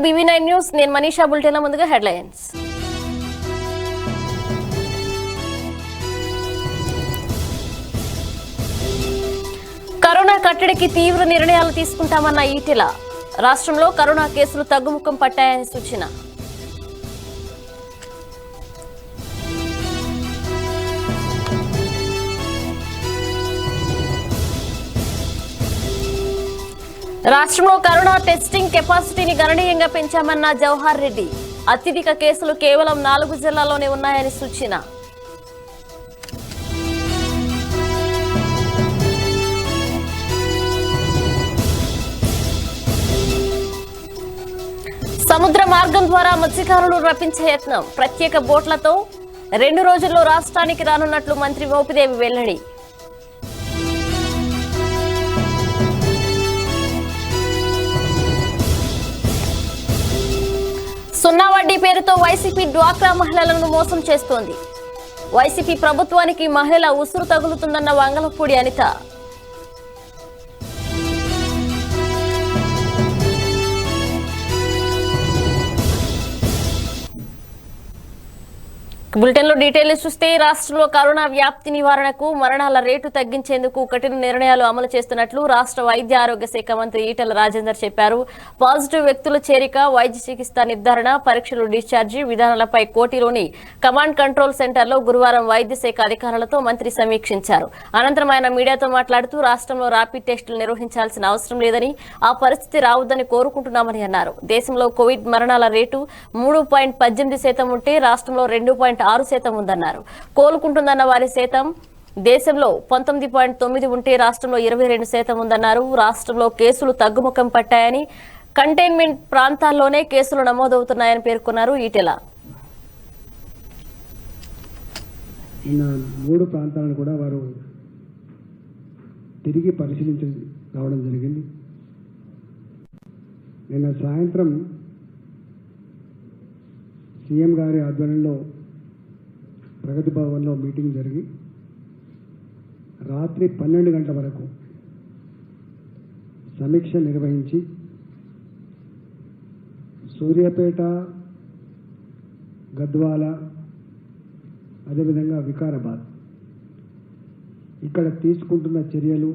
BV9 news నేను Manisha bulletin ముందుగా headlines. Corona కట్టడికి తీవ్ర నిర్ణయాలు తీసుకుంటామన్న ఈటెల. రాష్ట్రంలో కరోనా కేసులు తగ్గుముఖం పట్టాయని సూచన. రాష్ట్రంలో కరోనా టెస్టింగ్ కెపాసిటీని గణనీయంగా పెంచామన్న జవహర్ రెడ్డి. అత్యధిక కేసులు కేవలం 4 జిల్లాల్లోనే ఉన్నాయని సూచన. సముద్ర మార్గం ద్వారా మత్స్యకారులు రప్పించే యత్నం. ప్రత్యేక బోట్లతో 2 రోజుల్లో రాష్ట్రానికి రానున్నట్లు మంత్రి మోపిదేవి వెల్లడి. సున్నా వడ్డీ పేరుతో వైసీపీ డ్వాక్రా మహిళలను మోసం చేస్తోంది. వైసీపీ ప్రభుత్వానికి మహిళల ఉసురు తగులుతుందన్న వంగలపూడి అనిత. బులెటిన్ లో డీటెయిల్స్ చూస్తే రాష్ట్రంలో కరోనా వ్యాప్తి నివారణకు మరణాల రేటు తగ్గించేందుకు కఠిన నిర్ణయాలు అమలు చేస్తున్నట్లు రాష్ట్ర వైద్య ఆరోగ్య శాఖ మంత్రి ఈటెల రాజేందర్ చెప్పారు. పాజిటివ్ వ్యక్తుల చేరిక, వైద్య చికిత్స నిర్ధారణ, పరీక్షలు, డిశ్చార్జి విధానాలపై కోటిలోని కమాండ్ కంట్రోల్ సెంటర్లో గురువారం వైద్య శాఖ అధికారులతో మంత్రి సమీక్షించారు. అనంతరం ఆయన మీడియాతో మాట్లాడుతూ రాష్ట్రంలో ర్యాపిడ్ టెస్టులు నిర్వహించాల్సిన అవసరం లేదని, ఆ పరిస్థితి రావద్దని కోరుకుంటున్నామని అన్నారు. దేశంలో కోవిడ్ మరణాల రేటు 3.18% ఉంటే రాష్ట్రంలో 2.6% ఉందన్నారు. కోలుకుంటుందన్న వారి శాతం దేశంలో 19.9 ఉంటే రాష్ట్రంలో 22% ఉందన్నారు. రాష్ట్రంలో కేసులు తగ్గుముఖం పట్టాయని, కంటైన్మెంట్ ప్రాంతాల్లోనే కేసులు నమోదవుతున్నాయని పేర్కొన్నారు ఈటెల. నిన్న 3 ప్రాంతాలను కూడా వారు తిరిగి పరిశీలించి రావడం జరిగింది. నిన్న సాయంత్రం సీఎం గారి ఆధ్వర్యంలో ప్రగతి భవన్లో మీటింగ్ జరిగి రాత్రి 12 గంటల వరకు సమీక్ష నిర్వహించి సూర్యాపేట, గద్వాల, అదేవిధంగా వికారాబాద్ ఇక్కడ తీసుకుంటున్న చర్యలు,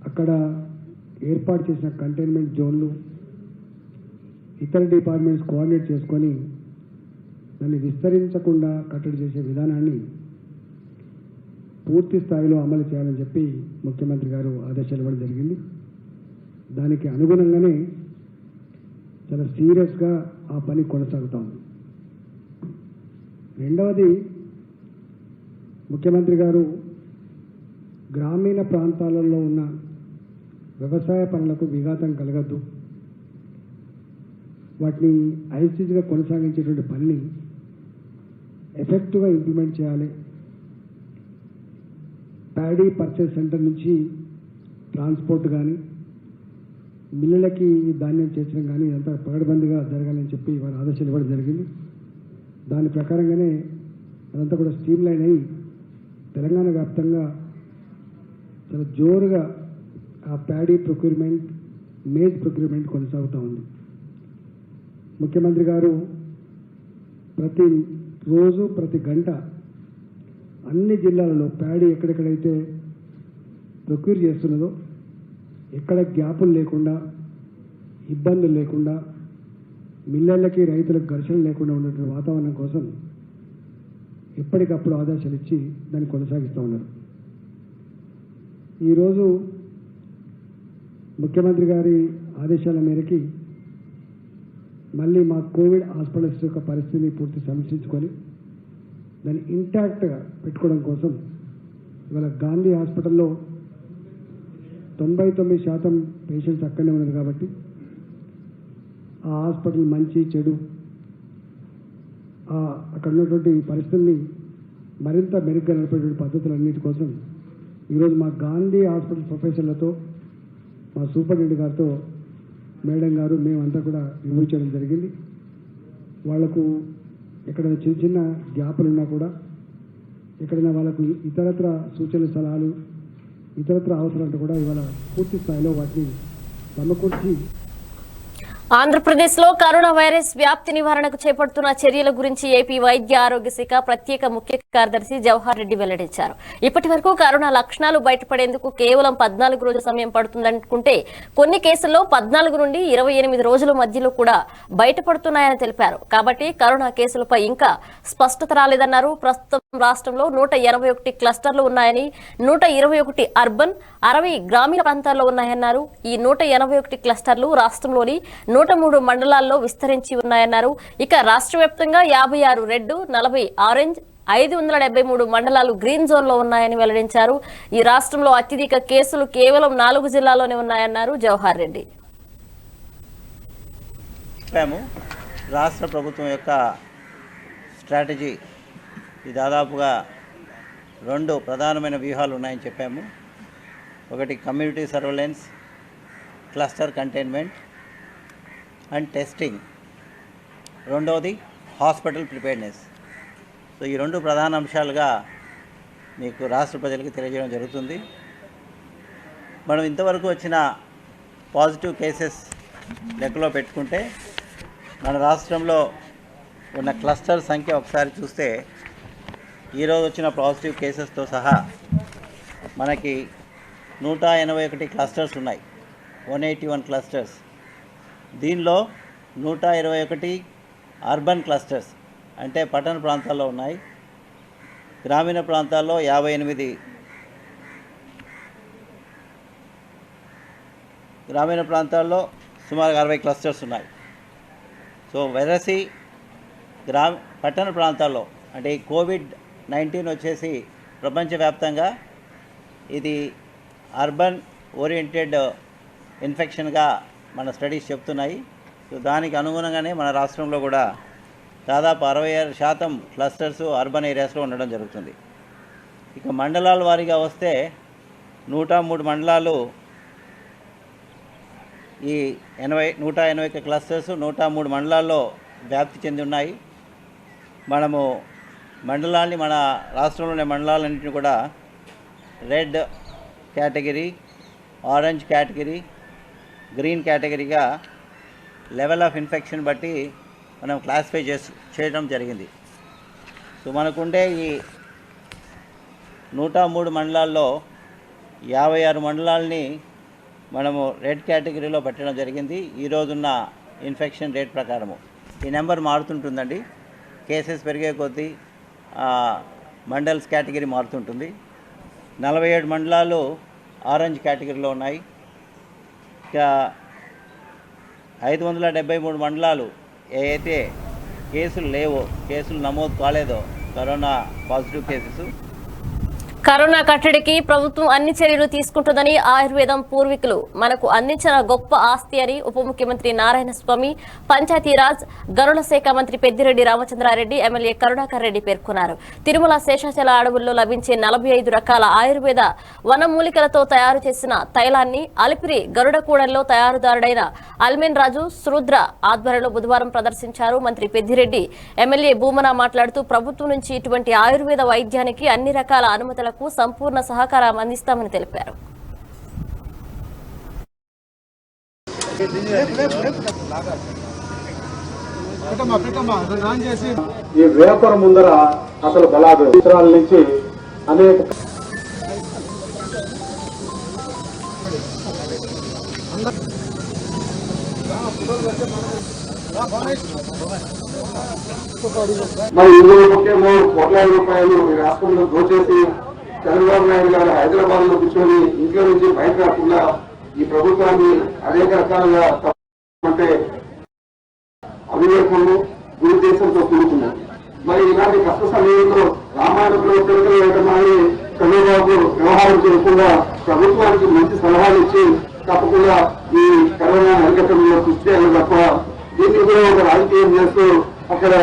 అక్కడ ఏర్పాటు చేసిన కంటైన్మెంట్ జోన్లు, ఇతర డిపార్ట్మెంట్స్ కోఆర్డినేట్ చేసుకొని దాన్ని విస్తరించకుండా కట్టడి చేసే విధానాన్ని పూర్తి స్థాయిలో అమలు చేయాలని చెప్పి ముఖ్యమంత్రి గారు ఆదేశాలు ఇవ్వడం జరిగింది. దానికి అనుగుణంగానే చాలా సీరియస్గా ఆ పని కొనసాగుతూ ఉంది. రెండవది, ముఖ్యమంత్రి గారు గ్రామీణ ప్రాంతాలలో ఉన్న వ్యవసాయ పనులకు విఘాతం కలగద్దు, వాటిని ఐసీగా కొనసాగించేటువంటి పనిని ఎఫెక్టివ్గా ఇంప్లిమెంట్ చేయాలి. ప్యాడీ పర్చేస్ సెంటర్ నుంచి ట్రాన్స్పోర్ట్ కానీ, మిల్లులకి ధాన్యం చేర్చడం కానీ ఇదంతా పగడబందిగా జరగాలని చెప్పి వారు ఆదేశాలు ఇవ్వడం జరిగింది. దాని ప్రకారంగానే అదంతా కూడా స్ట్రీమ్ లైన్ అయ్యి తెలంగాణ వ్యాప్తంగా చాలా జోరుగా ఆ ప్యాడీ ప్రొక్యూర్మెంట్, మేజ్ ప్రొక్యూర్మెంట్ కొనసాగుతూ ఉంది. ముఖ్యమంత్రి గారు ప్రతి రోజు, ప్రతి గంట అన్ని జిల్లాలలో ప్యాడీ ఎక్కడెక్కడైతే ప్రొక్యూర్ చేస్తున్నదో ఎక్కడ గ్యాపులు లేకుండా, ఇబ్బందులు లేకుండా, మిల్లర్లకి రైతులకు ఘర్షణ లేకుండా ఉన్నటువంటి వాతావరణం కోసం ఎప్పటికప్పుడు ఆదేశాలు ఇచ్చి దాన్ని కొనసాగిస్తూ ఉన్నారు. ఈరోజు ముఖ్యమంత్రి గారి ఆదేశాల మేరకి మళ్ళీ మా కోవిడ్ హాస్పిటల్స్ యొక్క పరిస్థితిని పూర్తి సమీక్షించుకొని దాన్ని ఇంటాక్ట్గా పెట్టుకోవడం కోసం ఇవాళ గాంధీ హాస్పిటల్లో 99% పేషెంట్స్ అక్కడనే ఉన్నారు కాబట్టి ఆ హాస్పిటల్ మంచి చెడు అక్కడ ఉన్నటువంటి పరిస్థితుల్ని మరింత మెరుగ్గా నడిపేటువంటి పద్ధతులన్నిటి కోసం ఈరోజు మా గాంధీ హాస్పిటల్ ప్రొఫెసర్లతో, మా సూపరింటెండెంట్ గారితో, మేడం గారు, మేమంతా కూడా రివ్యూ చేయడం జరిగింది. వాళ్లకు ఎక్కడైనా చిన్న చిన్న గ్యాపులు ఉన్నా కూడా, ఎక్కడైనా వాళ్ళకు ఇతరత్ర సూచనలు, సలహాలు, ఇతరత్ర అవసరాలు కూడా ఇవాళ పూర్తి స్థాయిలో వాటిని సమకూర్చి ఆంధ్రప్రదేశ్లో కరోనా వైరస్ వ్యాప్తి నివారణకు చేపడుతున్న చర్యల గురించి ఏపీ వైద్య ఆరోగ్య శాఖ ప్రత్యేక ముఖ్య కార్యదర్శి జవహర్ రెడ్డి వెల్లడించారు. ఇప్పటి వరకు కరోనా లక్షణాలు బయటపడేందుకు కేవలం 14 రోజుల సమయం పడుతుందనుకుంటే కొన్ని కేసుల్లో 14 నుండి 28 రోజుల మధ్యలో కూడా బయటపడుతున్నాయని తెలిపారు. కాబట్టి కరోనా కేసులపై ఇంకా స్పష్టత రాలేదన్నారు. ప్రస్తుతం రాష్ట్రంలో 181 క్లస్టర్లు ఉన్నాయని, 121 అర్బన్, 60 గ్రామీణ ప్రాంతాల్లో ఉన్నాయన్నారు. ఈ 181 క్లస్టర్లు రాష్ట్రంలోని 103 మండలాల్లో విస్తరించి ఉన్నాయన్నారు. ఇక రాష్ట్ర వ్యాప్తంగా 56 రెడ్, 40 ఆరెంజ్, 573 మండలాలు గ్రీన్ జోన్ లో ఉన్నాయని వెల్లడించారు. ఈ రాష్ట్రంలో అత్యధిక కేసులు కేవలం 4 జిల్లాల్లోనే ఉన్నాయన్నారు జవహర్ రెడ్డి. రాష్ట్ర ప్రభుత్వం యొక్క స్ట్రాటజీ దాదాపుగా 2 ప్రధానమైన వ్యూహాలు ఉన్నాయని చెప్పాము. ఒకటి community surveillance, cluster containment and testing. రెండవది హాస్పిటల్ ప్రిపేర్నెస్. సో ఈ 2 ప్రధాన అంశాలుగా మీకు రాష్ట్ర ప్రజలకు తెలియజేయడం జరుగుతుంది. మనం ఇంతవరకు వచ్చిన పాజిటివ్ కేసెస్ లెక్కలో పెట్టుకుంటే మన రాష్ట్రంలో ఉన్న క్లస్టర్ సంఖ్య ఒకసారి చూస్తే ఈరోజు వచ్చిన పాజిటివ్ కేసెస్తో సహా మనకి 181 క్లస్టర్స్ ఉన్నాయి, 181 క్లస్టర్స్. దీనిలో 121 అర్బన్ క్లస్టర్స్ అంటే పట్టణ ప్రాంతాల్లో ఉన్నాయి. గ్రామీణ ప్రాంతాల్లో 58, గ్రామీణ ప్రాంతాల్లో సుమారు 60 క్లస్టర్స్ ఉన్నాయి. సో వెరసి పట్టణ ప్రాంతాల్లో అంటే ఈ కోవిడ్-19 వచ్చేసి ప్రపంచవ్యాప్తంగా ఇది అర్బన్ ఓరియంటెడ్ ఇన్ఫెక్షన్గా మన స్టడీస్ చెప్తున్నాయి. సో దానికి అనుగుణంగానే మన రాష్ట్రంలో కూడా దాదాపు 66% క్లస్టర్స్ అర్బన్ ఏరియాస్లో ఉండడం జరుగుతుంది. ఇక మండలాల వారీగా వస్తే 103 మండలాలు ఈ 181 క్లస్టర్స్ 103 మండలాల్లో వ్యాప్తి చెంది ఉన్నాయి. మనము మండలాన్ని మన రాష్ట్రంలోని మండలాలన్నింటినీ కూడా red category, orange category, green కేటగిరీగా లెవెల్ ఆఫ్ ఇన్ఫెక్షన్ బట్టి మనం క్లాసిఫై చేయడం జరిగింది. సో మనకుండే ఈ 103 మండలాల్లో 56 మండలాల్ని మనము రెడ్ కేటగిరీలో పెట్టడం జరిగింది. ఈరోజున్న ఇన్ఫెక్షన్ రేట్ ప్రకారము ఈ నెంబర్ మారుతుంటుందండి. కేసెస్ పెరిగే కొద్దీ మండల్స్ కేటగిరీ మారుతుంటుంది. 47 మండలాలు ఆరెంజ్ కేటగిరీలో ఉన్నాయి. ఇక 573 మండలాలు ఏవైతే కేసులు లేవో, కేసులు నమోదు కాలేదో, కరోనా పాజిటివ్ కేసెస్, కరోనా కట్టడికి ప్రభుత్వం అన్ని చర్యలు తీసుకుంటుందని ఆయుర్వేదం పూర్వీకులు మనకు అందించిన గొప్ప ఆస్తి అని ఉప ముఖ్యమంత్రి నారాయణ స్వామి, పంచాయతీరాజ్ గనుల శాఖ మంత్రి పెద్దిరెడ్డి రామచంద్రారెడ్డి, ఎమ్మెల్యే కరుణాకర్ రెడ్డి పేర్కొన్నారు. తిరుమల శేషాచల అడవుల్లో లభించే 45 రకాల ఆయుర్వేద వనమూలికలతో తయారు చేసిన తైలాన్ని అలిపిరి గరుడకూడల్లో తయారుదారుడైన అల్మెన్ రాజు శ్రుద్ర ఆధ్వర్యంలో బుధవారం ప్రదర్శించారు. మంత్రి పెద్దిరెడ్డి, ఎమ్మెల్యే భూమన మాట్లాడుతూ ప్రభుత్వం నుంచి ఇటువంటి ఆయుర్వేద వైద్యానికి అన్ని రకాల అనుమతులకు సంపూర్ణ సహకారం అందిస్తామని తెలిపారు. ఈ వేపర ముందర అసలు బలాదు చిత్రాల నుంచి అనేక మరి 23 కోట్ల రూపాయలు ఈ రాష్ట్రంలో దోచేసి చంద్రబాబు నాయుడు గారు హైదరాబాద్ లో కూర్చొని ఇంట్లో నుంచి బయట రాకుండా ఈ ప్రభుత్వాన్ని అనేక రకాలుగా అంటే అవివేకంలో దురుద్దేశంతో కూడుకున్నారు. మరి ఇలాంటి కష్ట సమయంలో రామాయణంలో తిరుగులు వేయడం అని చంద్రబాబు వ్యవహారం చేయకుండా ప్రభుత్వానికి మంచి సలహాలు ఇచ్చి తప్పకుండా ఈ కరోనా అరికట్టడంలో కృషి చేయాలి తప్ప దీన్ని కూడా ఒక రాజకీయం చేస్తూ అక్కడ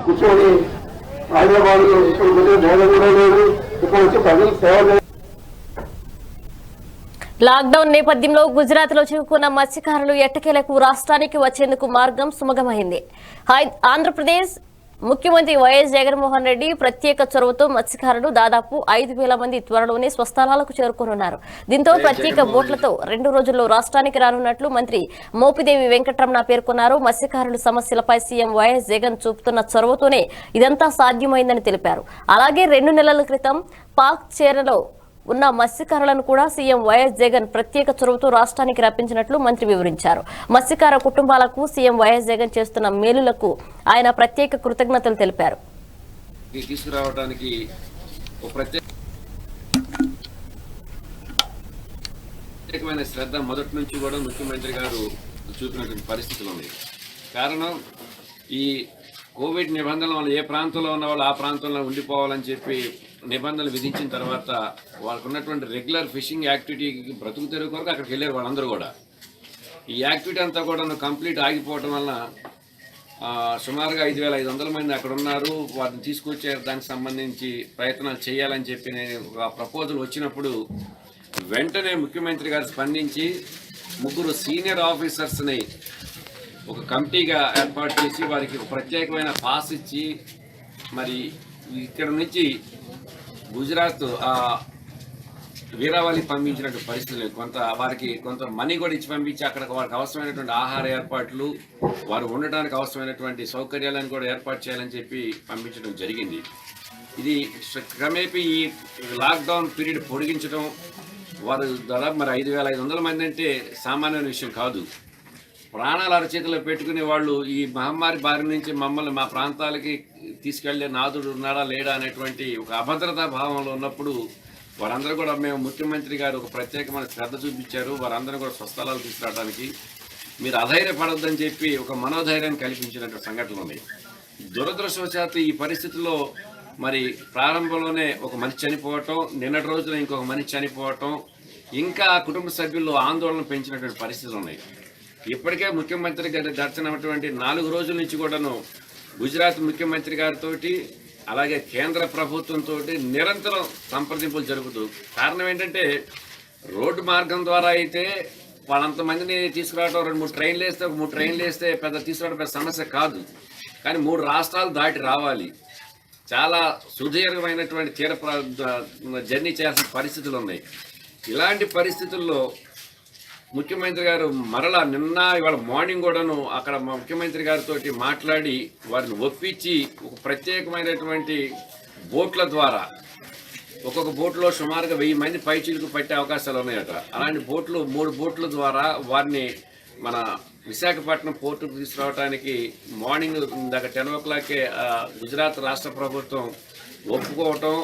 కూర్చొని హైదరాబాద్ లో ఇక్కడ భేదం కూడా లేదు. ఇక్కడ వచ్చి ప్రజలకు సేవ. లాక్డౌన్ నేపథ్యంలో గుజరాత్ లో చిక్కుకున్న మత్స్యకారులు ఎట్టకేలకు రాష్ట్రానికి వచ్చేందుకు మార్గం సుమగమైంది. ఆంధ్రప్రదేశ్ ముఖ్యమంత్రి వైఎస్ జగన్మోహన్ రెడ్డి ప్రత్యేక చొరవతో మత్స్యకారులు దాదాపు 5,000 మంది త్వరలోనే స్వస్థలాలకు చేరుకోనున్నారు. దీంతో ప్రత్యేక బోట్లతో 2 రోజుల్లో రాష్ట్రానికి రానున్నట్లు మంత్రి మోపిదేవి వెంకటరమణ పేర్కొన్నారు. మత్స్యకారుల సమస్యలపై సీఎం వైఎస్ జగన్ చూపుతున్న చొరవతోనే ఇదంతా సాధ్యమైందని తెలిపారు. అలాగే 2 నెలల క్రితం పాక్ చేరలో ఉన్న మత్స్యకారులను కూడా సీఎం వైఎస్ జగన్ ప్రత్యేక చొరవతో రాష్ట్రానికి రప్పించినట్లు మంత్రి వివరించారు. మత్స్యకార కుటుంబాలకు సీఎం వైఎస్ జగన్ చేస్తున్న మేలులకు ఆయన ప్రత్యేక కృతజ్ఞతలు తెలిపారు. తీసుకురావడానికి ప్రత్యేకమైన శ్రద్ధ మొదటి నుంచి కూడా ముఖ్యమంత్రి గారు చూపినటువంటి పరిస్థితులు ఉన్నాయి. కారణం ఈ కోవిడ్ నిబంధనల వల్ల ఏ ప్రాంతంలో ఉన్న వాళ్ళు ఆ ప్రాంతంలో ఉండిపోవాలని చెప్పి నిబంధనలు విధించిన తర్వాత వాళ్ళకు ఉన్నటువంటి రెగ్యులర్ ఫిషింగ్ యాక్టివిటీకి బ్రతుకు తెరువు కొరకు అక్కడికి వెళ్ళారు వాళ్ళందరూ కూడా. ఈ యాక్టివిటీ అంతా కూడా కంప్లీట్ ఆగిపోవటం వలన సుమారుగా 5,500 మంది అక్కడ ఉన్నారు. వారిని తీసుకొచ్చే దానికి సంబంధించి ప్రయత్నాలు చేయాలని చెప్పి నేను ఒక ప్రపోజల్ వచ్చినప్పుడు వెంటనే ముఖ్యమంత్రి గారు స్పందించి 3 సీనియర్ ఆఫీసర్స్ని ఒక కమిటీగా ఏర్పాటు చేసి వారికి ఒక ప్రత్యేకమైన పాస్ ఇచ్చి మరి ఇక్కడ నుంచి గుజరాత్ వీరావళి పంపించినటువంటి పరిస్థితులు వారికి కొంత మనీ కూడా ఇచ్చి పంపించి అక్కడ వారికి అవసరమైనటువంటి ఆహార ఏర్పాట్లు వారు ఉండడానికి అవసరమైనటువంటి సౌకర్యాలను కూడా ఏర్పాటు చేయాలని చెప్పి పంపించడం జరిగింది. ఇది క్రమేపీ ఈ లాక్డౌన్ పీరియడ్ పొడిగించడం వారు దాదాపు మరి 5,500 మంది అంటే సామాన్యమైన విషయం కాదు. ప్రాణాలు అరచేతిలో పెట్టుకునే వాళ్ళు ఈ మహమ్మారి బారి నుంచి మమ్మల్ని మా ప్రాంతాలకి తీసుకెళ్లే నాదుడు ఉన్నాడా లేడా అనేటువంటి ఒక అభద్రతా భావంలో ఉన్నప్పుడు వారందరూ కూడా మేము ముఖ్యమంత్రి గారు ఒక ప్రత్యేకమైన శ్రద్ధ చూపించారు. వారందరూ కూడా స్వస్థలాలు తీసుకురావడానికి మీరు అధైర్యపడొద్దని చెప్పి ఒక మనోధైర్యాన్ని కల్పించినటువంటి సంఘటనలు ఉన్నాయి. దురదృష్టవశాత్తు ఈ పరిస్థితుల్లో మరి ప్రారంభంలోనే ఒక మనిషి చనిపోవటం, నిన్నటి రోజున ఇంకొక మనిషి చనిపోవటం, ఇంకా కుటుంబ సభ్యుల్లో ఆందోళన పెంచినటువంటి పరిస్థితులు ఉన్నాయి. ఇప్పటికే ముఖ్యమంత్రి గారు గడిచినటువంటి 4 రోజుల నుంచి కూడాను గుజరాత్ ముఖ్యమంత్రి గారితో అలాగే కేంద్ర ప్రభుత్వంతో నిరంతరం సంప్రదింపులు జరుగుతూ, కారణం ఏంటంటే రోడ్డు మార్గం ద్వారా అయితే వాళ్ళంతమందిని తీసుకురావడం 2-3 ట్రైన్లు వేస్తే 3 ట్రైన్లు వేస్తే పెద్ద తీసుకురావడం పెద్ద సమస్య కాదు. కానీ 3 రాష్ట్రాలు దాటి రావాలి, చాలా సుదీర్ఘమైనటువంటి జర్నీ చేయాల్సిన పరిస్థితులు ఉన్నాయి. ఇలాంటి పరిస్థితుల్లో ముఖ్యమంత్రి గారు మరలా ఇవాళ మార్నింగ్ కూడాను అక్కడ ముఖ్యమంత్రి గారితో మాట్లాడి వారిని ఒప్పించి ఒక ప్రత్యేకమైనటువంటి బోట్ల ద్వారా ఒక్కొక్క బోట్లో సుమారుగా 1000 మంది పైచీలకు పట్టే అవకాశాలు ఉన్నాయట. అలాంటి బోట్లు 3 బోట్ల ద్వారా వారిని మన విశాఖపట్నం పోర్టుకు తీసుకురావడానికి మార్నింగ్ దాకా 10 o'clock గుజరాత్ రాష్ట్ర ప్రభుత్వం ఒప్పుకోవటం,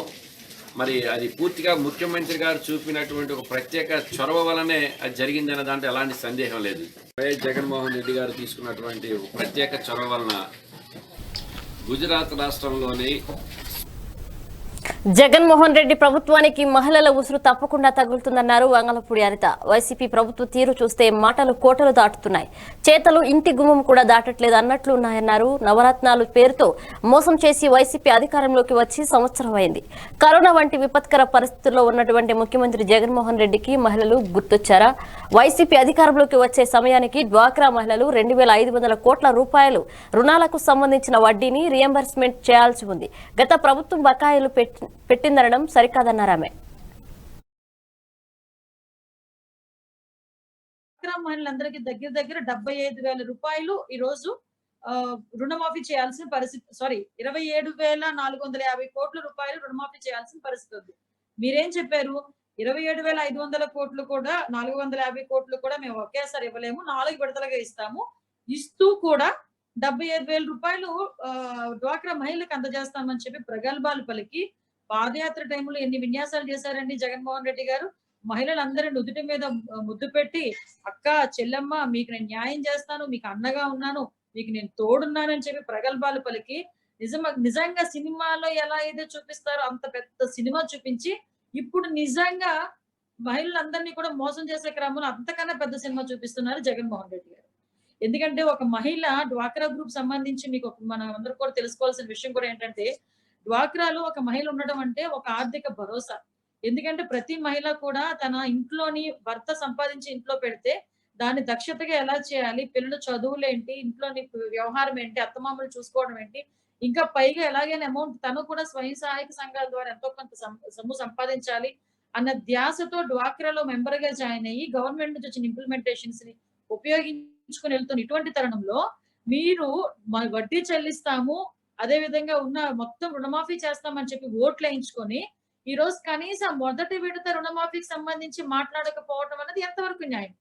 మరి అది పూర్తిగా ముఖ్యమంత్రి గారు చూపినటువంటి ఒక ప్రత్యేక చొరవ వలనే అది జరిగిందనే దాంట్లో ఎలాంటి సందేహం లేదు. వైఎస్ జగన్మోహన్ రెడ్డి గారు తీసుకున్నటువంటి ఒక ప్రత్యేక చొరవ వలన గుజరాత్ రాష్ట్రంలోని జగన్మోహన్ రెడ్డి ప్రభుత్వానికి మహిళల ఉసురు తప్పకుండా తగులుతుందన్నారు వంగలపూడి అనిత. వైసీపీ ప్రభుత్వ తీరు చూస్తే మాటలు కోటలు దాటుతున్నాయి, చేతలు ఇంటి గుమ్మం కూడా దాటట్లేదు అన్నట్లు ఉన్నాయన్నారు. నవరత్నాలు పేరుతో మోసం చేసి వైసీపీ అధికారంలోకి వచ్చి సంవత్సరం అయింది. కరోనా వంటి విపత్కర పరిస్థితుల్లో ఉన్నటువంటి ముఖ్యమంత్రి జగన్మోహన్ రెడ్డికి మహిళలు గుర్తొచ్చారా? వైసీపీ అధికారంలోకి వచ్చే సమయానికి డ్వాక్రా మహిళలు 2,500 కోట్ల రూపాయలు రుణాలకు సంబంధించిన వడ్డీని రియంబర్స్మెంట్ చేయాల్సి ఉంది. గత ప్రభుత్వం బకాయిలు పెట్టిందనడం సరికాదన్నారామె. మహిళలందరికీ దగ్గర 75,000 రూపాయలు ఈ రోజు రుణమాఫీ చేయాల్సిన పరిస్థితి, 27,450 కోట్ల రూపాయలు రుణమాఫీ చేయాల్సిన పరిస్థితి ఉంది. మీరేం చెప్పారు? 27,500 కోట్లు కూడా 450 కోట్లు కూడా మేము ఒకేసారి ఇవ్వలేము, 4 విడతలుగా ఇస్తాము. ఇస్తూ కూడా 75,000 రూపాయలు డ్వాక్రా మహిళలకు అందజేస్తామని చెప్పి ప్రగల్భాలు పలికి పాదయాత్ర టైంలో ఎన్ని విన్యాసాలు చేశారండి జగన్మోహన్ రెడ్డి గారు. మహిళలందరి నుదుటి మీద ముద్దు పెట్టి, అక్క చెల్లెమ్మ మీకు నేను న్యాయం చేస్తాను, మీకు అండగా ఉన్నాను, మీకు నేను తోడున్నానని చెప్పి ప్రగల్భాలు పలికి నిజంగా సినిమాలో ఎలా అయితే చూపిస్తారో అంత పెద్ద సినిమా చూపించి ఇప్పుడు నిజంగా మహిళలందరినీ కూడా మోసం చేసే క్రమంలో అంతకన్నా పెద్ద సినిమా చూపిస్తున్నారు జగన్మోహన్ రెడ్డి గారు. ఎందుకంటే ఒక మహిళ డ్వాక్రా గ్రూప్ సంబంధించి మీకు మనం అందరూ కూడా తెలుసుకోవాల్సిన విషయం కూడా ఏంటంటే, డ్వాక్రాలో ఒక మహిళ ఉండడం అంటే ఒక ఆర్థిక భరోసా. ఎందుకంటే ప్రతి మహిళ కూడా తన ఇంట్లోని భర్త సంపాదించి ఇంట్లో పెడితే దాన్ని దక్షతగా ఎలా చేయాలి, పిల్లల చదువులేంటి, ఇంట్లో నీకు వ్యవహారం ఏంటి, అత్తమామలు చూసుకోవడం ఏంటి, ఇంకా పైగా ఎలాగైనా అమౌంట్ తను కూడా స్వయం సహాయక సంఘాల ద్వారా ఎంతో కొంత సొమ్ము సంపాదించాలి అన్న ధ్యాసతో డ్వాక్రాలో మెంబర్ గా జాయిన్ అయ్యి గవర్నమెంట్ నుంచి వచ్చిన ఇంప్లిమెంటేషన్స్ ని ఉపయోగించుకుని వెళ్తున్న ఇటువంటి తరుణంలో మీరు వడ్డీ చెల్లిస్తాము, అదే విధంగా ఉన్న మొత్తం రుణమాఫీ చేస్తామని చెప్పి ఓట్లు వేయించుకొని ఈ రోజు కనీసం మొదటి విడత రుణమాఫీకి సంబంధించి మాట్లాడకపోవడం అనేది ఎంతవరకు న్యాయం?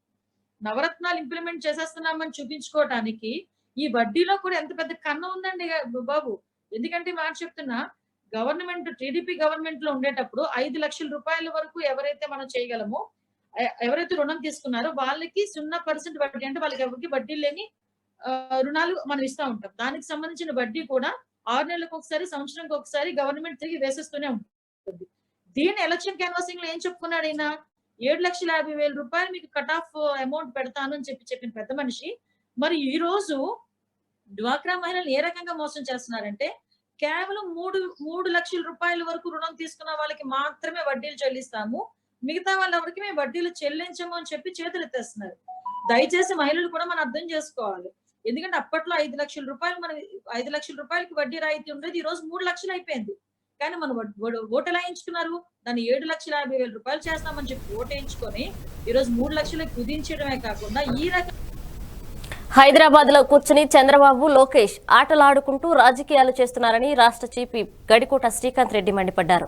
నవరత్నాలు ఇంప్లిమెంట్ చేసేస్తున్నామని చూపించుకోవడానికి ఈ వడ్డీలో కూడా ఎంత పెద్ద కన్ను ఉందండి బాబు. ఎందుకంటే మాట చెప్తున్నా, గవర్నమెంట్ టీడీపీ గవర్నమెంట్ లో ఉండేటప్పుడు 5 లక్షల రూపాయల వరకు ఎవరైతే మనం చేయగలమో, ఎవరైతే రుణం తీసుకున్నారో వాళ్ళకి 0% వడ్డీ, అంటే వాళ్ళకి ఎవరికి వడ్డీ లేని రుణాలు మనం ఇస్తా ఉంటాం. దానికి సంబంధించిన వడ్డీ కూడా 6 నెలలకు ఒకసారి, సంవత్సరానికి ఒకసారి గవర్నమెంట్ తిరిగి వేసేస్తూనే ఉంటుంది. దీన్ని ఎలక్షన్ క్యాన్వాసింగ్ లో ఏం చెప్పుకున్నాడు ఆయన? 7,50,000 రూపాయలు మీకు కట్ ఆఫ్ అమౌంట్ పెడతాను అని చెప్పిన పెద్ద మనిషి మరి ఈ రోజు డ్వాక్రా మహిళలు ఏ రకంగా మోసం చేస్తున్నారంటే, కేవలం 3 లక్షల రూపాయల వరకు రుణం తీసుకున్న వాళ్ళకి మాత్రమే వడ్డీలు చెల్లిస్తాము, మిగతా వాళ్ళెవరికి మేము వడ్డీలు చెల్లించము అని చెప్పి చేతులు ఎత్తేస్తున్నారు. దయచేసి మహిళలు కూడా మనం అర్థం చేసుకోవాలి. ఎందుకంటే అప్పట్లో 5 లక్షల రూపాయలు, మన 5 లక్షల రూపాయలకి వడ్డీ రాయితీ ఉండేది, ఈ రోజు 3 లక్షలు అయిపోయింది. కానీ మనం ఓటు ఎలా వేయించుకున్నారు? దాన్ని 7,50,000 రూపాయలు చేస్తామని చెప్పి ఓటు వేయించుకొని ఈ రోజు 3 లక్షలకు కుదించడమే కాకుండా ఈ రకం హైదరాబాద్ లో కూర్చుని చంద్రబాబు, లోకేష్ ఆటలాడుకుంటూ రాజకీయాలు చేస్తున్నారని రాష్ట్ర చీఫ్ గడికోట శ్రీకాంత్ రెడ్డి మండిపడ్డారు.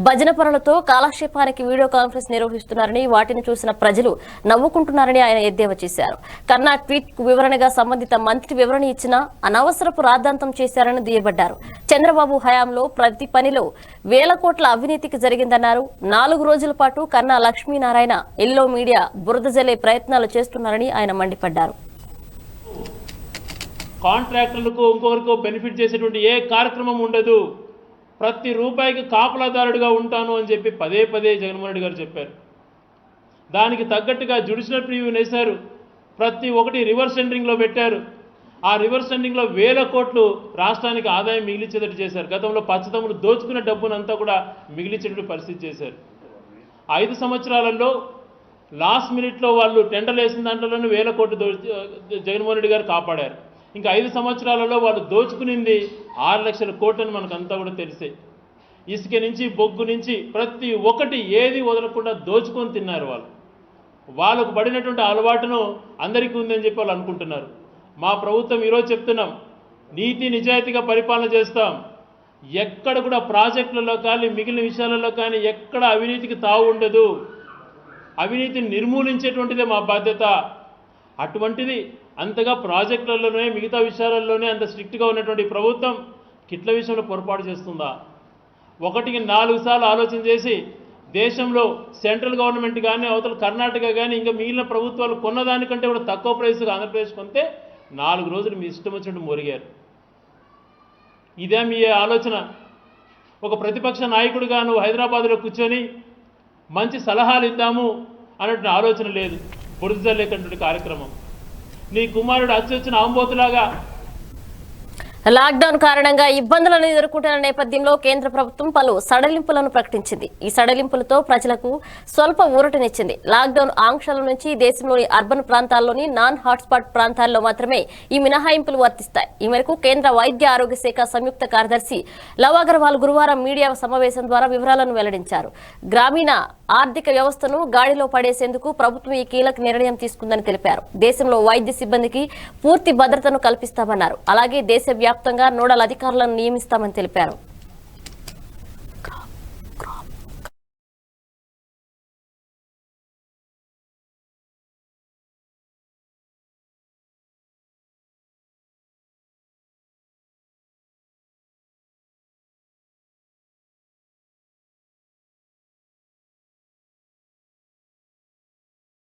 భజన పనులతో కాలక్షేపానికి వీడియో కాన్ఫరెన్స్ నిర్వహిస్తున్నారని, వాటిని చూసిన ప్రజలు నవ్వుకుంటున్నారని ఆయన ఎద్దేవా చేశారు. కన్నా ట్వీట్ కు వివరణగా సంబంధిత మంత్రి వివరణ ఇచ్చినా అనవసరపు రాద్ధాంతం చేశారని దుయ్యబడ్డారు. చంద్రబాబు హయాంలో ప్రతి పనిలో వేల కోట్ల అవినీతికి జరిగిందన్నారు. 4 రోజుల పాటు కన్నా లక్ష్మీనారాయణ ఎల్లో మీడియా బురద జల్లే ప్రయత్నాలు చేస్తున్నారని ఆయన మండిపడ్డారు. కాంట్రాక్టర్లకు ఇంకొకరికి బెనిఫిట్ చేసేటువంటి ఏ కార్యక్రమం ఉండదు, ప్రతి రూపాయికి కాపలాదారుడిగా ఉంటాను అని చెప్పి పదే పదే జగన్మోహన్ రెడ్డి గారు చెప్పారు. దానికి తగ్గట్టుగా జ్యుడిషియల్ ప్రివ్యూ వేశారు, ప్రతి ఒక్కటి రివర్స్ టెండరింగ్లో పెట్టారు. ఆ రివర్స్ టెండరింగ్లో వేల కోట్లు రాష్ట్రానికి ఆదాయం మిగిలించేటట్టు చేశారు. గతంలో పచ్చదమ్ములు దోచుకున్న డబ్బునంతా కూడా మిగిలించేటట్టు పరిస్థితి చేశారు. 5 సంవత్సరాలలో లాస్ట్ మినిట్లో వాళ్ళు టెండర్లు వేసిన దాంట్లోనే వేల కోట్లు జగన్మోహన్ రెడ్డి గారు కాపాడారు. ఇంకా 5 సంవత్సరాలలో వాళ్ళు దోచుకునింది 6 లక్షల కోట్లని మనకంతా కూడా తెలిసే. ఇసుక నుంచి, బొగ్గు నుంచి ప్రతి ఒక్కటి ఏది వదలకుండా దోచుకొని తిన్నారు వాళ్ళు. వాళ్ళకు పడినటువంటి అలవాటును అందరికీ ఉందని చెప్పి వాళ్ళు అనుకుంటున్నారు. మా ప్రభుత్వం ఈరోజు చెప్తున్నాం, నీతి నిజాయితీగా పరిపాలన చేస్తాం. ఎక్కడ కూడా ప్రాజెక్టులలో కానీ మిగిలిన విషయాలలో కానీ ఎక్కడ అవినీతికి తావు ఉండదు. అవినీతిని నిర్మూలించేటువంటిదే మా బాధ్యత. అటువంటిది అంతగా ప్రాజెక్టులలోనే మిగతా విషయాలలోనే అంత స్ట్రిక్ట్గా ఉన్నటువంటి ప్రభుత్వం కిట్ల విషయంలో పొరపాటు చేస్తుందా? 1కి 4 సార్లు ఆలోచన చేసి దేశంలో సెంట్రల్ గవర్నమెంట్ కానీ అవతల కర్ణాటక కానీ ఇంకా మిగిలిన ప్రభుత్వాలు కొన్నదానికంటే కూడా తక్కువ ప్రైస్గా ఆంధ్రప్రదేశ్ కొంటే 4 రోజులు మీ ఇష్టం వచ్చినట్టు మొరిగారు. ఇదే మీ ఆలోచన? ఒక ప్రతిపక్ష నాయకుడిగా నువ్వు హైదరాబాద్లో కూర్చొని మంచి సలహాలు ఇద్దాము అన్నట్టు ఆలోచన లేదు. బురదలేటువంటి కార్యక్రమం. నీ కుమారుడు అచ్చొచ్చిన ఆంబోతులాగా లాక్డౌన్ కారణంగా ఇబ్బందులను ఎదుర్కొంటున్న నేపథ్యంలో కేంద్ర ప్రభుత్వం పలు సడలింపులను ప్రకటించింది. ఈ సడలింపులతో ప్రజలకు స్వల్ప ఊరటనిచ్చింది. లాక్డౌన్ ఆంక్షల నుంచి దేశంలోని అర్బన్ ప్రాంతాల్లోని నాన్ హాట్స్పాట్ ప్రాంతాల్లో మాత్రమే ఈ మినహాయింపులు వర్తిస్తాయి. ఈ మేరకు కేంద్ర వైద్య ఆరోగ్య శాఖ సంయుక్త కార్యదర్శి లవ్ అగర్వాల్ గురువారం మీడియా సమావేశం ద్వారా వివరాలను వెల్లడించారు. గ్రామీణ ఆర్థిక వ్యవస్థను గాడిలో పడేసేందుకు ప్రభుత్వం ఈ కీలక నిర్ణయం తీసుకుందని తెలిపారు. దేశంలో వైద్య సిబ్బందికి పూర్తి భద్రతను కల్పిస్తామన్నారు. అలాగే దేశవ్యాప్తంగా నోడల్ అధికారులను నియమిస్తామని తెలిపారు.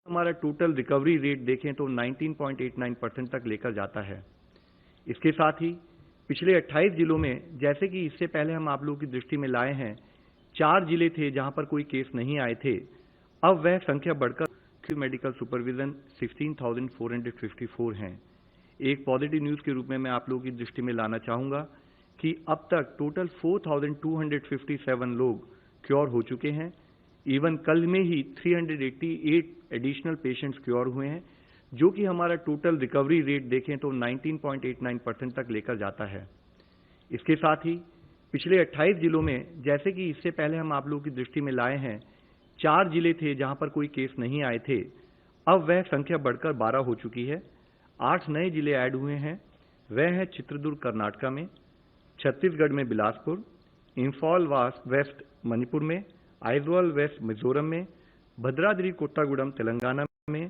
हमारा टोटल रिकवरी रेट देखें तो 19.89% तक लेकर जाता है। इसके साथ ही पिछले 28 जिलों में, जैसे कि इससे पहले हम आप लोगों की दृष्टि में लाए हैं, 4 जिले थे जहां पर कोई केस नहीं आए थे, अब वह संख्या बढ़कर मेडिकल सुपरविजन 16,454 हैं। एक पॉजिटिव न्यूज के रूप में मैं आप लोगों की दृष्टि में लाना चाहूंगा कि अब तक टोटल 4,257 लोग क्योर हो चुके हैं। इवन कल में ही 388 एडिशनल पेशेंट्स क्योर हुए हैं। जो कि हमारा टोटल रिकवरी रेट देखें तो 19.89% तक लेकर जाता है। इसके साथ ही पिछले 28 जिलों में, जैसे कि इससे पहले हम आप लोगों की दृष्टि में लाए हैं, 4 जिले थे जहां पर कोई केस नहीं आए थे, अब वह संख्या बढ़कर 12 हो चुकी है। 8 नए जिले ऐड हुए हैं, वह हैं चित्रदुर्ग कर्नाटका में, छत्तीसगढ़ में बिलासपुर, इंफॉल वेस्ट मणिपुर में, आइजवाल वेस्ट मिजोरम में, भद्राद्री कोट्टागुड़म तेलंगाना में,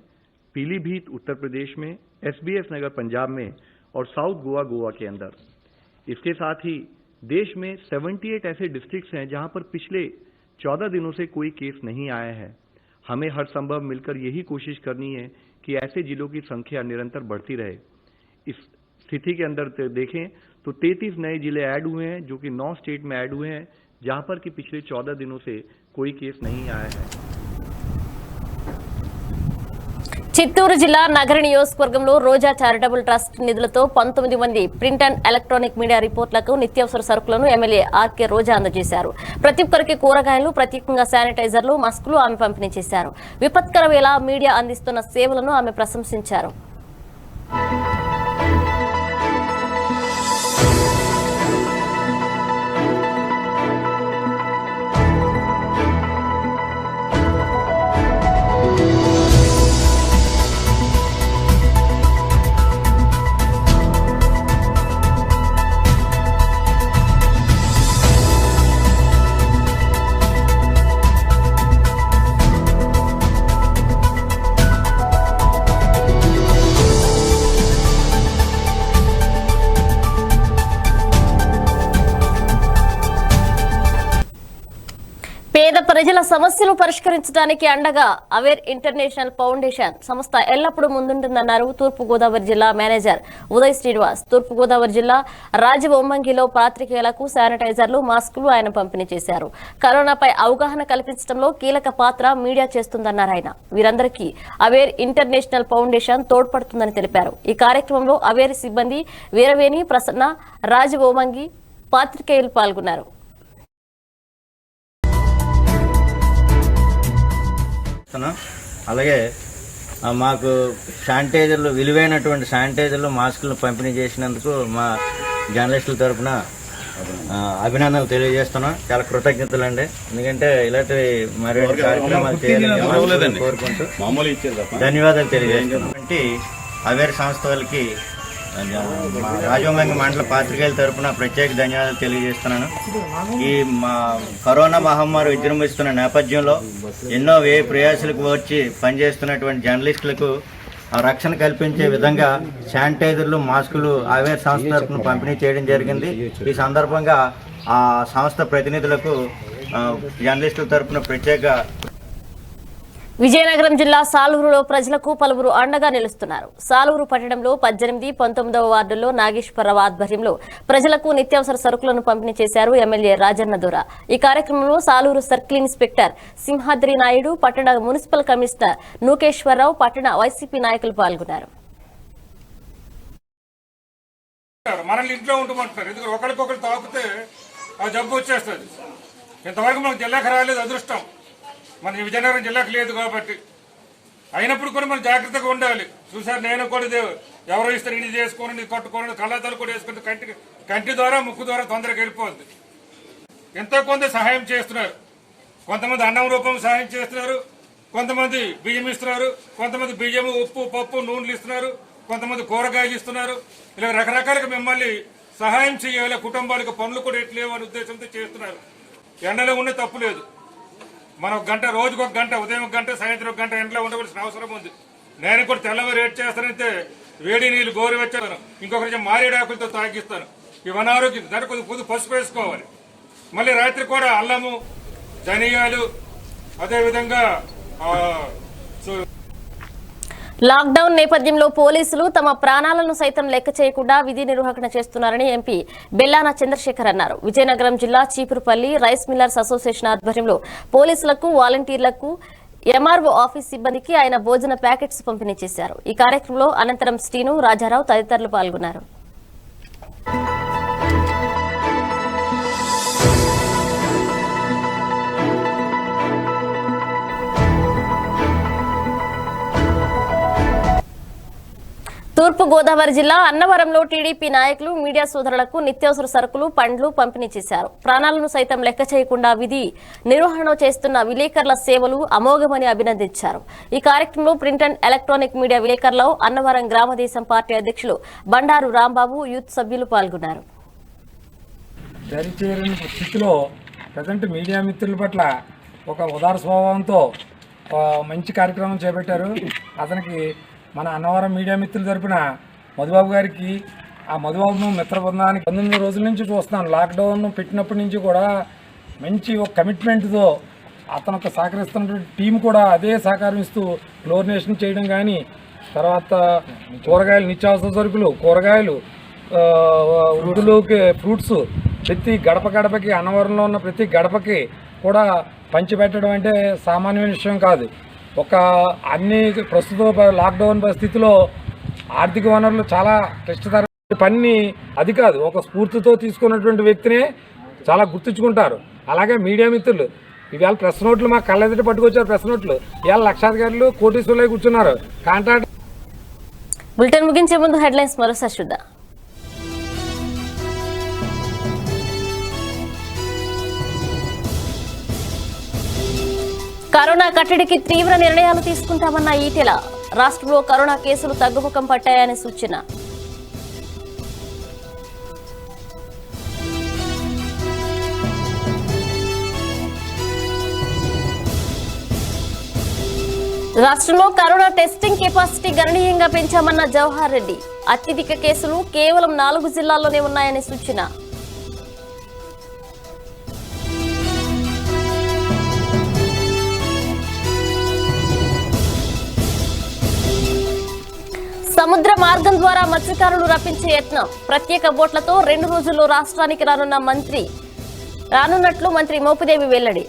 पीलीभीत उत्तर प्रदेश में, SBS नगर पंजाब में और साउथ गोवा के अंदर। इसके साथ ही देश में 78 ऐसे डिस्ट्रिक्ट्स हैं जहां पर पिछले 14 दिनों से कोई केस नहीं आया है। हमें हर संभव मिलकर यही कोशिश करनी है कि ऐसे जिलों की संख्या निरंतर बढ़ती रहे। इस स्थिति के अंदर देखें तो 33 नए जिले ऐड हुए हैं, जो कि 9 स्टेट में ऐड हुए हैं, जहां पर कि पिछले 14 दिनों से कोई केस नहीं आया है। చిత్తూరు జిల్లా నగర నియోజకవర్గంలో రోజా చారిటబుల్ ట్రస్ట్ నిధులతో 19 మంది ప్రింట్ అండ్ ఎలక్ట్రానిక్ మీడియా రిపోర్ట్లకు నిత్యావసర సరుకులను ఎమ్మెల్యే ఆర్కే రోజా అందజేశారు. ప్రతి ఒక్కరికి కూరగాయలు, ప్రత్యేకంగా శానిటైజర్లు, మాస్కులు ఆమె పంపిణీ చేశారు. విపత్కర వేళ మీడియా అందిస్తున్న సేవలను ఆమె ప్రశంసించారు. పేద ప్రజల సమస్యలు పరిష్కరించడానికి అండగా అవేర్ ఇంటర్నేషనల్ ఫౌండేషన్ సంస్థ ఎల్లప్పుడూ ముందుంటుందన్నారు తూర్పుగోదావరి జిల్లా మేనేజర్ ఉదయ్ శ్రీనివాస్. తూర్పుగోదావరి జిల్లా రాజవొమ్మంగిలో పాత్రికేయులకు శానిటైజర్లు, మాస్కులు ఆయన పంపిణీ చేశారు. కరోనాపై అవగాహన కల్పించడంలో కీలక పాత్ర మీడియా చేస్తుందన్నారు ఆయన. వీరందరికీ అవేర్ ఇంటర్నేషనల్ ఫౌండేషన్ తోడ్పడుతుందని తెలిపారు. ఈ కార్యక్రమంలో అవేర్ సిబ్బంది వీరవేణి, ప్రసన్న, రాజవొమ్మంగి పాత్రికేయులు పాల్గొన్నారు. అలాగే మాకు శానిటైజర్లు, విలువైనటువంటి శానిటైజర్లు, మాస్కులు పంపిణీ చేసినందుకు మా జర్నలిస్టుల తరఫున అభినందనలు తెలియజేస్తున్నాం. చాలా కృతజ్ఞతలు అండి. ఎందుకంటే ఇలాంటి మరిన్ని కార్యక్రమాలు చేయాలని కోరుకుంటూ ధన్యవాదాలు తెలియజేస్తున్నటువంటి అవేర్ సంస్థ వాళ్ళకి రాజవొమ్మంగి మండల పాత్రికేయుల తరఫున ప్రత్యేక ధన్యవాదాలు తెలియజేస్తున్నాను. ఈ మా కరోనా మహమ్మారి విజృంభిస్తున్న నేపథ్యంలో ఎన్నో వ్యయ ప్రయాసాలకు వచ్చి పనిచేస్తున్నటువంటి జర్నలిస్టులకు రక్షణ కల్పించే విధంగా శానిటైజర్లు, మాస్కులు అవేర్ సంస్థ తరఫున పంపిణీ చేయడం జరిగింది. ఈ సందర్భంగా ఆ సంస్థ ప్రతినిధులకు జర్నలిస్టుల తరఫున ప్రత్యేక. విజయనగరం జిల్లా సాలూరులో ప్రజలకు పలువురు అండగా నిలుస్తున్నారు. సాలూరు పట్టణంలో 18, 19వ వార్డుల్లో నాగేశ్వరరావు ఆధ్వర్యంలో ప్రజలకు నిత్యావసర సరుకులను పంపిణీ చేశారు ఎమ్మెల్యే రాజన్న దొర. ఈ కార్యక్రమంలో సాలూరు సర్కిల్ ఇన్స్పెక్టర్ సింహాద్రి నాయుడు, పట్టణ మున్సిపల్ కమిషనర్ నూకేశ్వరరావు, పట్టణ వైసీపీ నాయకులు పాల్గొన్నారు. మనల్ని ఇంట్లో ఉండమంటున్నారు, ఎందుకంటే ఒకరికొకరు తాకితే ఆ జబ్బు వచ్చేస్తుంది. ఇంతవరకు మనకు జిల్లాకు రాలేదు, అదృష్టం మన విజయనగరం జిల్లాకు లేదు కాబట్టి. అయినప్పుడు కూడా మనం జాగ్రత్తగా ఉండాలి. చూసారు, నేను కూడా ఎవరో ఇస్తారు ఇది చేసుకోండి, ఇది కట్టుకోండి, కళ్ళాతలు కూడా వేసుకుంటే కంటి ద్వారా, ముక్కు ద్వారా తొందరగా వెళ్ళిపోద్ది. ఎంతో కొంత సహాయం చేస్తున్నారు. కొంతమంది అన్నం రూపంలో సహాయం చేస్తున్నారు, కొంతమంది బియ్యం ఇస్తున్నారు, కొంతమంది బియ్యము, ఉప్పు, పప్పు, నూనెలు ఇస్తున్నారు, కొంతమంది కూరగాయలు ఇస్తున్నారు. ఇలా రకరకాలుగా మిమ్మల్ని సహాయం చేయాలి. కుటుంబాలకు పనులు కూడా ఎట్లేవు అనే ఉద్దేశంతో చేస్తున్నారు. ఎండలో ఉండే తప్పు లేదు. మనం ఒక గంట, రోజుకు ఒక గంట, ఉదయం ఒక గంట, సాయంత్రం ఒక గంట ఎండలో ఉండవలసిన అవసరం ఉంది. నేను కూడా తెల్లవారు రేట్ చేస్తానంటే వేడి నీళ్ళు గోరువెచ్చాను, ఇంకొకరి మారేడాకులతో తాగిస్తాను. ఇవి అనారోగ్యం. దాంట్లో కొద్దిగా పసుపు వేసుకోవాలి. మళ్ళీ రాత్రి కూడా అల్లము, ధనియాలు, అదేవిధంగా లాక్డౌన్ నేపథ్యంలో పోలీసులు తమ ప్రాణాలను సైతం లెక్క చేయకుండా విధి నిర్వహణ చేస్తున్నారని ఎంపీ బెల్లాన చంద్రశేఖర్ అన్నారు. విజయనగరం జిల్లా చీపురుపల్లి రైస్ మిల్లర్స్ అసోసియేషన్ ఆధ్వర్యంలో పోలీసులకు, వాలంటీర్లకు, ఎంఆర్ఓ ఆఫీస్ సిబ్బందికి ఆయన భోజన ప్యాకెట్స్ పంపిణీ చేశారు. ఈ కార్యక్రమంలో అనంతరం శ్రీను, రాజారావు తదితరులు పాల్గొన్నారు. తూర్పు గోదావరి జిల్లా అన్నవరంలో టీడీపీ నాయకులు మీడియా సోదరులకు నిత్యావసర సరుకులు పండ్లు పంపిణీ చేశారు. ప్రాణాలను సైతం లెక్క చేయకుండా విధి నిర్వహణ చేస్తున్న విలేకరుల సేవలు అమోఘమని అభినందించారు. ఈ కార్యక్రమంలో ప్రింట్ అండ్ ఎలక్ట్రానిక్ మీడియా విలేకరులు అన్నవరం గ్రామదేశం పార్టీ అధ్యక్షులు బండారు రాంబాబు యూత్ సభ్యులు పాల్గొన్నారు. స్థితిలో ప్రజెంట్ మీడియా మిత్రుల పట్ల ఒక ఉదార స్వభావంతో మంచి కార్యక్రమం చేపట్టారు. అతనికి మన అన్నవరం మీడియా మిత్రుల తరపున మధుబాబు గారికి, ఆ మధుబాబు మిత్ర బృందానికి 19 రోజుల నుంచి చూస్తున్నాను. లాక్డౌన్ పెట్టినప్పటి నుంచి కూడా మంచి ఒక కమిట్మెంట్తో అతనికి సహకరిస్తున్నటువంటి టీం కూడా అదే సహకరిస్తూ క్లోరినేషన్ చేయడం కానీ, తర్వాత కూరగాయలు, నిత్యావసర సరుకులు, కూరగాయలు, వృద్ధులకి ఫ్రూట్స్ ప్రతి గడప గడపకి, అన్నవరంలో ఉన్న ప్రతి గడపకి కూడా పంచిపెట్టడం అంటే సామాన్యమైన విషయం కాదు. ఒక అన్ని ప్రస్తుత లాక్డౌన్ పరిస్థితిలో ఆర్థిక వనరులు చాలా క్లిష్టతరమైన పని అది కాదు. ఒక స్ఫూర్తితో తీసుకున్నటువంటి వ్యక్తినే చాలా గుర్తుంచుకుంటారు. అలాగే మీడియా మిత్రులు ఇవాళ ప్రెస్ నోట్లు మా కళ్ళెదుట పట్టుకొచ్చారు. ప్రెస్ నోట్లు ఇవాళ లక్షాధికారులు కోటీశ్వరులై కూర్చున్నారు. కాంట్రాక్ట్ బులెటిన్ ముగించే ముందు హెడ్లైన్స్ మరోసారి చూద్దాం. కరోనా కట్టడికి తీవ్ర నిర్ణయాలు తీసుకుంటామన్న ఈటెల. రాష్ట్రంలో కరోనా కేసులు తగ్గుముఖం పట్టాయని సూచన. రాష్ట్రంలో కరోనా టెస్టింగ్ కెపాసిటీ గణనీయంగా పెంచామన్న జవహర్ రెడ్డి. అత్యధిక కేసులు కేవలం 4 జిల్లాల్లోనే ఉన్నాయని సూచన. సముద్ర మార్గం ద్వారా మత్స్యకారులు రప్పించే యత్నం. ప్రత్యేక బోట్లతో 2 రోజుల్లో రాష్ట్రానికి రానున్నట్లు మంత్రి మోపిదేవి వెల్లడి.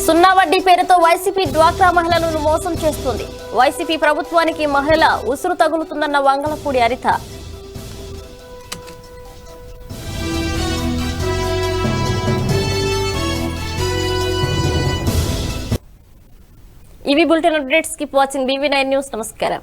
సున్నా వడ్డీ పేరుతో వైసీపీ డ్వాక్రా మహిళలను మోసం చేస్తుంది. వైసీపీ ప్రభుత్వానికి మహిళల ఉసురు తగులుతుందన్న వంగలపూడి హరిత. ఇవి bulletin updates. Keep watching BV9 news. నమస్కారం.